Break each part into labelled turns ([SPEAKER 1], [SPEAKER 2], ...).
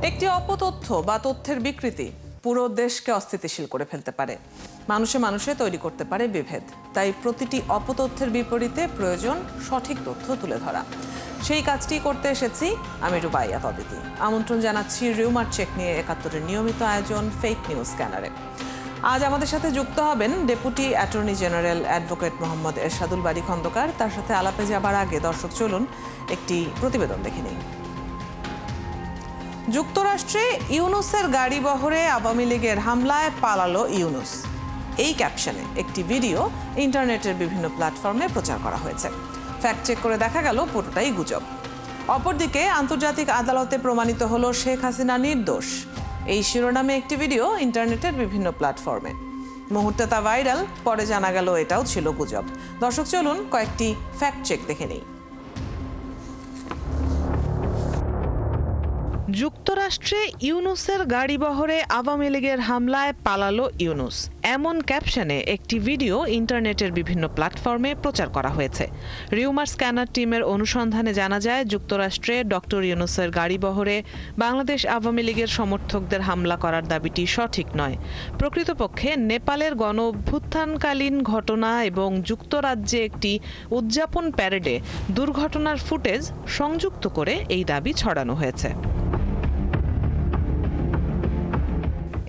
[SPEAKER 1] একটি অপতথ্য বা তথ্যের বিকৃতি পুরো দেশকে অস্থিতিশীল করে ফেলতে পারে, মানুষে মানুষে তৈরি করতে পারে বিভেদ। তাই প্রতিটি অপতথ্যের বিপরীতে প্রয়োজন সঠিক তথ্য তুলে ধরা। সেই কাজটি করতে এসেছি আমি রুবাইয়া অদিতি। আমন্ত্রণ জানাচ্ছি রিউমার চেক নিয়ে ৭১-এর নিয়মিত আয়োজন ফেক নিউজ স্ক্যানারে। আজ আমাদের সাথে যুক্ত হবেন deputy attorney general advocate Mohammad Ershadul Bari Khandaker. তার সাথে আলাপে যাবার আগে দর্শক চলুন একটি প্রতিবেদন দেখে নিই। যুক্তরাষ্ট্রে ইউনূসের গাড়ি বহরে আওয়ামী লীগের হামলায় পালালো ইউনূস, এই ক্যাপশনে একটি ভিডিও ইন্টারনেটের বিভিন্ন প্ল্যাটফর্মে প্রচার করা হয়েছে। ফ্যাক্ট চেক করে দেখা গেল পুরোটাই গুজব। অপরদিকে আন্তর্জাতিক আদালতে প্রমাণিত হলো শেখ হাসিনা নির্দোষ, এই শিরোনামে একটি ভিডিও ইন্টারনেটের বিভিন্ন প্ল্যাটফর্মে। মুহূর্তে তা ভাইরাল, পরে জানা গেল এটাও ছিল গুজব। দর্শক চলুন কয়েকটি ফ্যাক্ট চেক দেখে নিই। যুক্তরাষ্ট্রে ইউনূসের গাড়ি বহরে আওয়ামী লীগের হামলায় পালালো ইউনূস, এমন ক্যাপশনে একটি ভিডিও ইন্টারনেটের বিভিন্ন প্ল্যাটফর্মে প্রচার করা হয়েছে। রিউমার স্ক্যানার টিমের অনুসন্ধানে জানা যায়, যুক্তরাষ্ট্রে ডক্টর ইউনূসের গাড়ি বহরে বাংলাদেশ আওয়ামী লীগের সমর্থকদের হামলা করার দাবিটি সঠিক নয়। প্রকৃতপক্ষে নেপালের গণ অভ্যুত্থানকালীন ঘটনা এবং যুক্তরাজ্যে একটি উদযাপন প্যারেডে দুর্ঘটনার ফুটেজ সংযুক্ত করে এই দাবি ছড়ানো হয়েছে।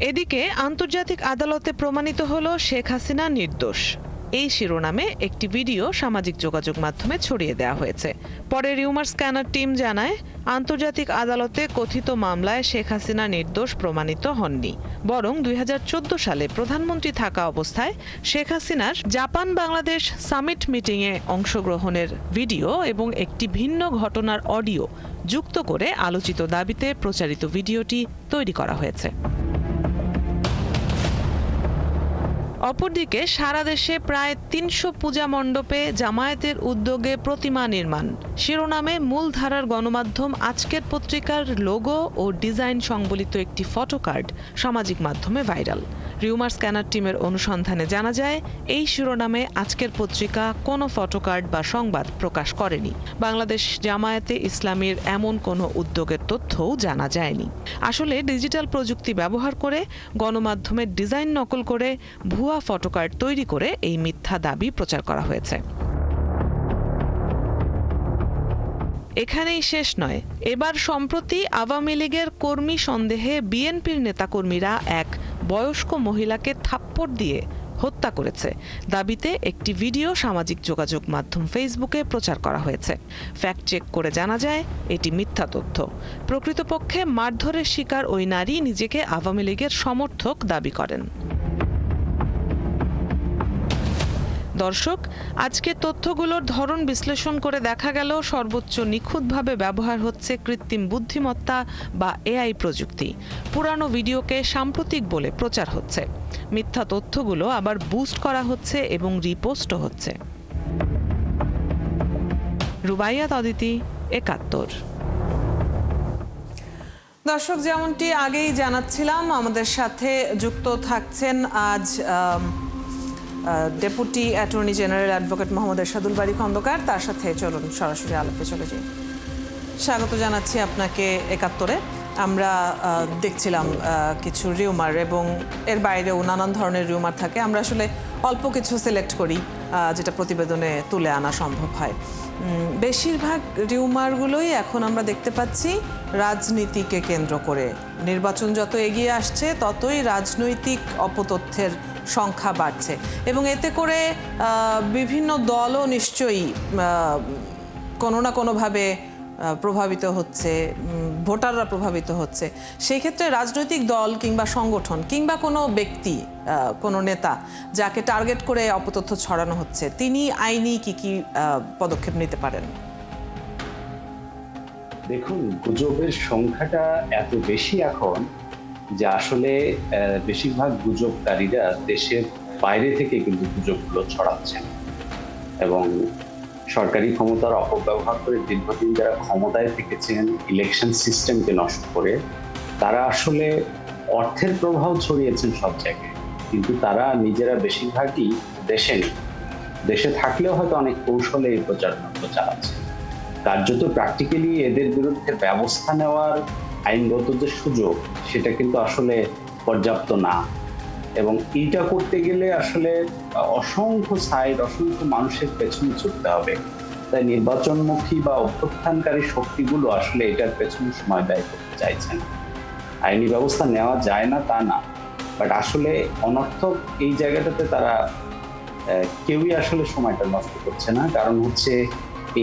[SPEAKER 1] এদিকে আন্তর্জাতিক আদালতে প্রমাণিত হলো শেখ হাসিনা নির্দোষ, এই শিরোনামে একটি ভিডিও সামাজিক যোগাযোগ মাধ্যমে ছড়িয়ে দেওয়া হয়েছে। পরে রিউমার স্ক্যানার টিম জানায়, আন্তর্জাতিক আদালতে কথিত মামলায় শেখ হাসিনা নির্দোষ প্রমাণিত হননি, বরং ২০১৪ সালে প্রধানমন্ত্রী থাকা অবস্থায় শেখ হাসিনার জাপান বাংলাদেশ সামিট মিটিংয়ে অংশগ্রহণের ভিডিও এবং একটি ভিন্ন ঘটনার অডিও যুক্ত করে আলোচিত দাবিতে প্রচারিত ভিডিওটি তৈরি করা হয়েছে। অপরদিকে সারা দেশে প্রায় ৩০০ পূজা মণ্ডপে জামায়াতের উদ্যোগে প্রতিমা নির্মাণ শিরোনামে মূলধারার গণমাধ্যম আজকের পত্রিকার লোগো ও ডিজাইন সংবলিত একটি ফটোকার্ড সামাজিক মাধ্যমে ভাইরাল। রিউমার স্ক্যানার টিমের অনুসন্ধানে জানা যায়, এই শিরোনামে আজকের পত্রিকা কোনো ফটোকার্ড বা সংবাদ প্রকাশ করেনি। বাংলাদেশ জামায়াতে ইসলামীর এমন কোনো উদ্যোগের তথ্যও জানা যায়নি। আসলে ডিজিটাল প্রযুক্তি ব্যবহার করে গণমাধ্যমের ডিজাইন নকল করে ভুয়া ফটোকার্ড তৈরি করে এই মিথ্যা দাবি প্রচার করা হয়েছে। এখানেই শেষ নয়, এবার সম্প্রতি আওয়ামী লীগের কর্মী সন্দেহে বিএনপির নেতাকর্মীরা এক বয়স্ক মহিলাকে থাপ্পড় দিয়ে হত্যা করেছে দাবিতে একটি ভিডিও সামাজিক যোগাযোগ মাধ্যম ফেসবুকে প্রচার করা হয়েছে। ফ্যাক্ট চেক করে জানা যায়, এটি মিথ্যা তথ্য। প্রকৃতপক্ষে মারধরের শিকার ওই নারী নিজেকে আওয়ামী লীগের সমর্থক দাবি করেন। দর্শক, আজকে তথ্যগুলোর ধরন বিশ্লেষণ করে দেখা গেল সর্বোচ্চ নিখুঁতভাবে ব্যবহার হচ্ছে কৃত্রিম বুদ্ধিমত্তা বা এআই প্রযুক্তি। পুরানো ভিডিওকে সাম্প্রতিক বলে প্রচার হচ্ছে, মিথ্যা তথ্যগুলো আবার বুস্ট করা হচ্ছে এবং রিপোস্টও হচ্ছে। রুবাইয়া অদিতি, ৭১। দর্শক, যেমনটি আগেই জানাচ্ছিলাম, আমাদের সাথে যুক্ত থাকছেন আজ deputy attorney general advocate Mohammad Ershadul Bari Khandaker. তার সাথে চলুন সরাসরি আলাপে চলে যাই। স্বাগত জানাচ্ছি আপনাকে ৭১-এ। আমরা দেখছিলাম কিছু রিউমার এবং এর বাইরেও নানান ধরনের রিউমার থাকে। আমরা আসলে অল্প কিছু সিলেক্ট করি যেটা প্রতিবেদনে তুলে আনা সম্ভব হয়। বেশিরভাগ রিউমারগুলোই এখন আমরা দেখতে পাচ্ছি রাজনীতিকে কেন্দ্র করে। নির্বাচন যত এগিয়ে আসছে ততই রাজনৈতিক অপতথ্যের সংখ্যা বাড়ছে এবং এতে করে বিভিন্ন দলও নিশ্চয়ই কোনো না কোনোভাবে প্রভাবিত হচ্ছে, ভোটাররা প্রভাবিত হচ্ছে। সেই ক্ষেত্রে রাজনৈতিক দল কিংবা সংগঠন কিংবা কোনো ব্যক্তি, কোনো নেতা যাকে টার্গেট করে অপতথ্য ছড়ানো হচ্ছে, তিনি আইনি কি পদক্ষেপ নিতে পারেন?
[SPEAKER 2] দেখুন, গুজবের সংখ্যাটা এত বেশি এখন যে আসলে বেশিরভাগ গুজবকারীরা দেশের বাইরে থেকে কিন্তু গুজবগুলো ছড়াচ্ছেন এবং সরকারি ক্ষমতার অপব্যবহার করে দীর্ঘদিন যারা ক্ষমতায় থেকেছেন, ইলেকশন সিস্টেমকে নষ্ট করে, তারা আসলে অর্থের প্রভাব ছড়িয়েছেন সব জায়গায়, কিন্তু তারা নিজেরা বেশিরভাগই দেশে নেই। দেশে থাকলেও হয়তো অনেক কৌশলে এই প্রচারণা চালাচ্ছে। কার্যত প্র্যাকটিক্যালি এদের বিরুদ্ধে ব্যবস্থা নেওয়ার আইনগত যে সুযোগ সেটা কিন্তু আসলে পর্যাপ্ত না, এবং এইটা করতে গেলে আসলে অসংখ্য সাইড, অসংখ্য মানুষের পেছনে ছুটতে হবে। তাই নির্বাচনমুখী বা অভ্যুত্থানকারী শক্তিগুলো আসলে এটার পেছনে সময় ব্যয় করতে চাইছে না। আইনি ব্যবস্থা নেওয়া যায় না তা না, বাট আসলে অনর্থক এই জায়গাটাতে তারা কেউই আসলে সময়টা নষ্ট করছে না। কারণ হচ্ছে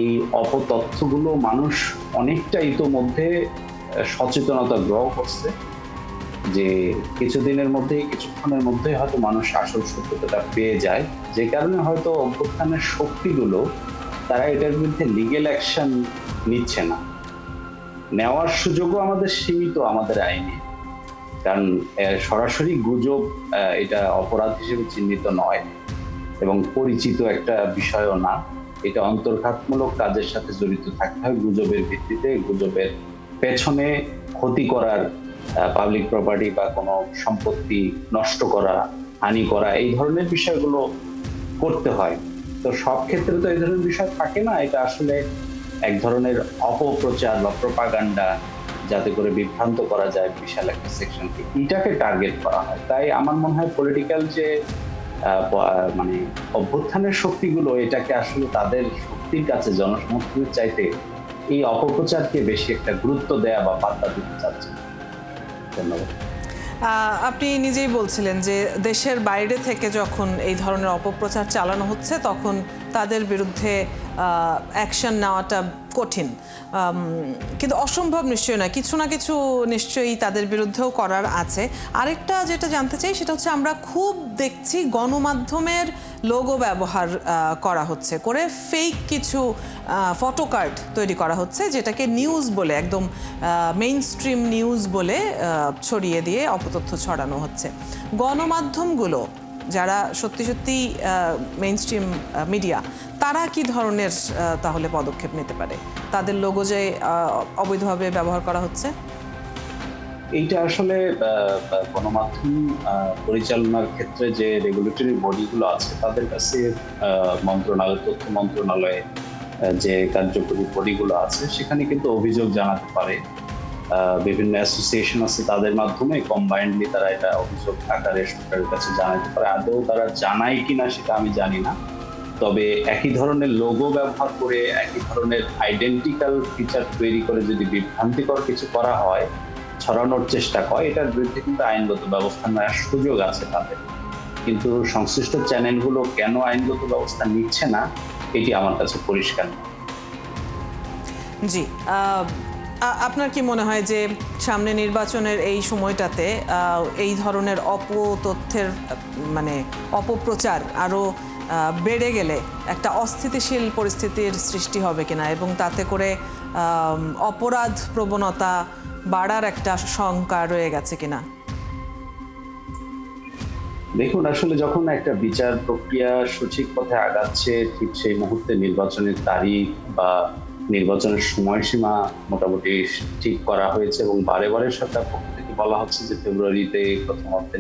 [SPEAKER 2] এই অপতথ্যগুলো মানুষ অনেকটা ইতোমধ্যে সচেতনতা গ্রহণ করছে, যে কিছুদিনের মধ্যেই, কিছুক্ষণের মধ্যেই হয়তো মানুষ আসল সত্যতাটা পেয়ে যায়, যে কারণে হয়তো অভ্যুত্থানের শক্তিগুলো তারা এটার বিরুদ্ধে লিগেল অ্যাকশন নিচ্ছে না। নেওয়ার সুযোগও আমাদের সীমিত আমাদের আইনে, কারণ সরাসরি গুজব এটা অপরাধ হিসেবে চিহ্নিত নয় এবং পরিচিত একটা বিষয়ও না। এটা অন্তর্ঘাতমূলক কাজের সাথে জড়িত থাকতে হয় গুজবের ভিত্তিতে, গুজবের পেছনে ক্ষতি করার, পাবলিক প্রপার্টি বা কোনো সম্পত্তি নষ্ট করা, হানি করা, এই ধরনের বিষয়গুলো করতে হয়। তো সব ক্ষেত্রে তো এই ধরনের বিষয় থাকে না। এটা আসলে এক ধরনের অপপ্রচার বা প্রপাগান্ডা, যাতে করে বিভ্রান্ত করা যায় বিশাল একটা সেকশনকে, এটাকে টার্গেট করা হয়। তাই আমার মনে হয় পলিটিক্যাল যে মানে অভ্যুত্থানের শক্তিগুলো, এটাকে আসলে তাদের শক্তির কাছে জনসমর্থনের চাইতে এই অপপ্রচারকে বেশি একটা গুরুত্ব দেয়া বা পাত্তা দিতে চাচ্ছে। ধন্যবাদ।
[SPEAKER 1] আপনি নিজেই বলছিলেন যে দেশের বাইরে থেকে যখন এই ধরনের অপপ্রচার চালানো হচ্ছে তখন তাদের বিরুদ্ধে অ্যাকশন নেওয়াটা কঠিন, কিন্তু অসম্ভব নিশ্চয়ই না, কিছু না কিছু নিশ্চয়ই তাদের বিরুদ্ধেও করার আছে। আরেকটা যেটা জানতে চাই সেটা হচ্ছে, আমরা খুব দেখছি গণমাধ্যমের লোগো ব্যবহার করা হচ্ছে, করে ফেক কিছু ফটোকার্ড তৈরি করা হচ্ছে, যেটাকে নিউজ বলে, একদম মেইন স্ট্রিম নিউজ বলে ছড়িয়ে দিয়ে অপতথ্য ছড়ানো হচ্ছে। গণমাধ্যমগুলো যারা সত্যি সত্যি মেইন স্ট্রিম মিডিয়া, তারা কি ধরনের তাহলে পদক্ষেপ নিতে পারে? তাদের লোগো যে অবৈধভাবে ব্যবহার করা হচ্ছে,
[SPEAKER 2] এইটা আসলে গণমাধ্যম পরিচালনার ক্ষেত্রে যে রেগুলেটরি বডিগুলো আছে তাদের কাছে, মন্ত্রণালয়, তথ্য মন্ত্রণালয়ে যে কার্যকরী বডিগুলো আছে সেখানে কিন্তু অভিযোগ জানাতে পারে। বিভিন্ন অ্যাসোসিয়েশন আছে, তাদের মাধ্যমে কম্বাইন্ডলি তারা এটা অভিযোগ আকারে সরকারের কাছে জানাতে পারে। আদৌ তারা জানায় কিনা সেটা আমি জানি না, তবে একই ধরনের লোগো ব্যবহার করে, একই ধরনের আইডেন্টিক্যাল ফিচার তৈরি করে যদি বিভ্রান্তিকর কিছু করা হয়, ছড়ানোর চেষ্টা হয়, এটার বিরুদ্ধে কিন্তু আইনগত ব্যবস্থা নেওয়ার সুযোগ আছে তাদের। কিন্তু সংশ্লিষ্ট চ্যানেলগুলো কেন আইনগত ব্যবস্থা নিচ্ছে না, এটি আমার কাছে পরিষ্কার না।
[SPEAKER 1] জি, আপনার কি মনে হয় যে সামনে নির্বাচনের এই সময়টাতে এই ধরনের অপতথ্যের মানে অপপ্রচার আরও বেড়ে গেলে একটা অস্থিতিশীল পরিস্থিতির সৃষ্টি হবে কিনা, এবং তাতে করে অপরাধ প্রবণতা বাড়ার একটা শঙ্কা রয়ে গেছে কিনা?
[SPEAKER 2] দেখুন, আসলে যখন একটা বিচার প্রক্রিয়া সঠিক পথে আগাচ্ছে, ঠিক সেই মুহূর্তে নির্বাচনের তারিখ বা নির্বাচনের সময়সীমা মোটামুটি ঠিক করা হয়েছে এবং বারে বারে সরকার পক্ষ থেকে বলা হচ্ছে যে ফেব্রুয়ারিতে প্রথম অর্থে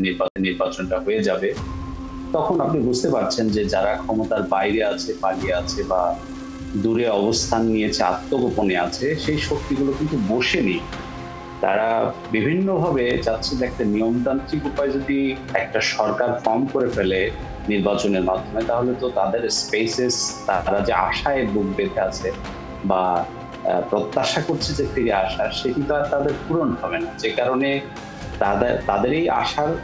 [SPEAKER 2] নির্বাচনটা হয়ে যাবে। তখন আপনি বুঝতে পারছেন যে যারা ক্ষমতার বাইরে আছে, পালিয়ে আছে বা দূরে অবস্থান নিয়েছে, আত্মগোপনে আছে, সেই শক্তিগুলো কিন্তু বসেনি। তারা বিভিন্নভাবে চাচ্ছে যে একটা নিয়মতান্ত্রিক উপায় যদি একটা সরকার ফর্ম করে ফেলে নির্বাচনের মাধ্যমে, তাহলে তো তাদের স্পেসেস, তারা যে আশায় বুক বেঁধে আছে বা প্রত্যাশা করছে যে ফিরে আসার, সেটি তো আর তাদের পূরণ হবে না। যে কারণে তাদের এই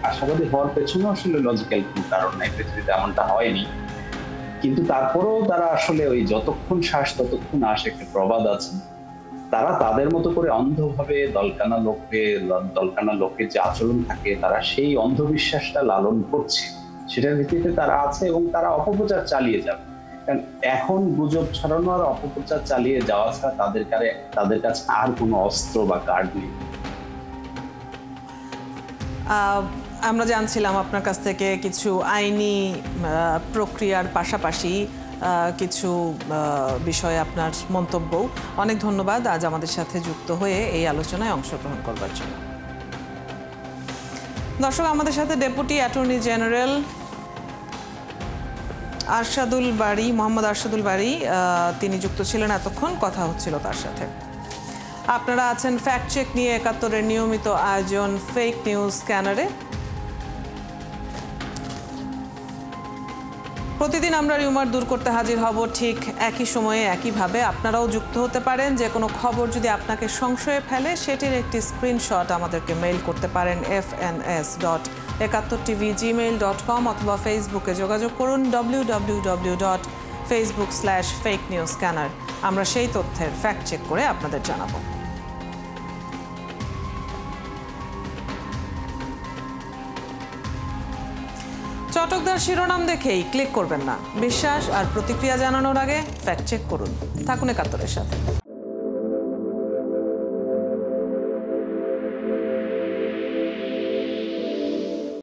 [SPEAKER 2] আশাবাদী হওয়ার পেছনে আসলে লজিক্যাল কোনো কারণ নাই, পৃথিবীতে এমনটা হয়নি। কিন্তু তারপরেও তারা আসলে ওই যতক্ষণ শ্বাস ততক্ষণ আসে, একটা প্রবাদ আছে, তারা তাদের মতো করে অন্ধভাবে দলকানা লোকের যে আচরণ থাকে, তারা সেই অন্ধবিশ্বাসটা লালন করছে, সেটার ভিত্তিতে তারা আছে এবং তারা অপপ্রচার চালিয়ে যাবে। কারণ এখন গুজব ছড়ানো আর অপপ্রচার চালিয়ে যাওয়া ছাড়া তাদের কাছে আর কোনো অস্ত্র বা কার্ড নেই।
[SPEAKER 1] আমরা জানছিলাম আপনার কাছ থেকে কিছু আইনি প্রক্রিয়ার পাশাপাশি কিছু বিষয়ে আপনার মন্তব্য। অনেক ধন্যবাদ আজ আমাদের সাথে যুক্ত হয়ে এই আলোচনায় অংশগ্রহণ করবার জন্য। দর্শক, আমাদের সাথে deputy attorney general Mohammad Arshadul Bari তিনি যুক্ত ছিলেন, এতক্ষণ কথা হচ্ছিল তার সাথে। আপনারা আছেন ফ্যাক্ট চেক নিয়ে একাত্তরের নিয়মিত আয়োজন ফেক নিউজ স্ক্যানারে। প্রতিদিন আমরা রিউমার দূর করতে হাজির হব ঠিক একই সময়ে একইভাবে। আপনারাও যুক্ত হতে পারেন। যে কোনো খবর যদি আপনাকে সংশয়ে ফেলে সেটির একটি স্ক্রিনশট আমাদেরকে মেইল করতে পারেন fns.71tv@gmail.com অথবা ফেসবুকে যোগাযোগ করুন www.facebook/fakenewsscanner। আমরা সেই তথ্যের ফ্যাক্ট চেক করে আপনাদের জানাবো। চটকদার শিরোনাম দেখেই ক্লিক করবেন না। বিশ্বাস আর প্রতিক্রিয়া জানানোর আগে ফ্যাক্ট চেক করুন। থাকুন একাত্তরের সাথে।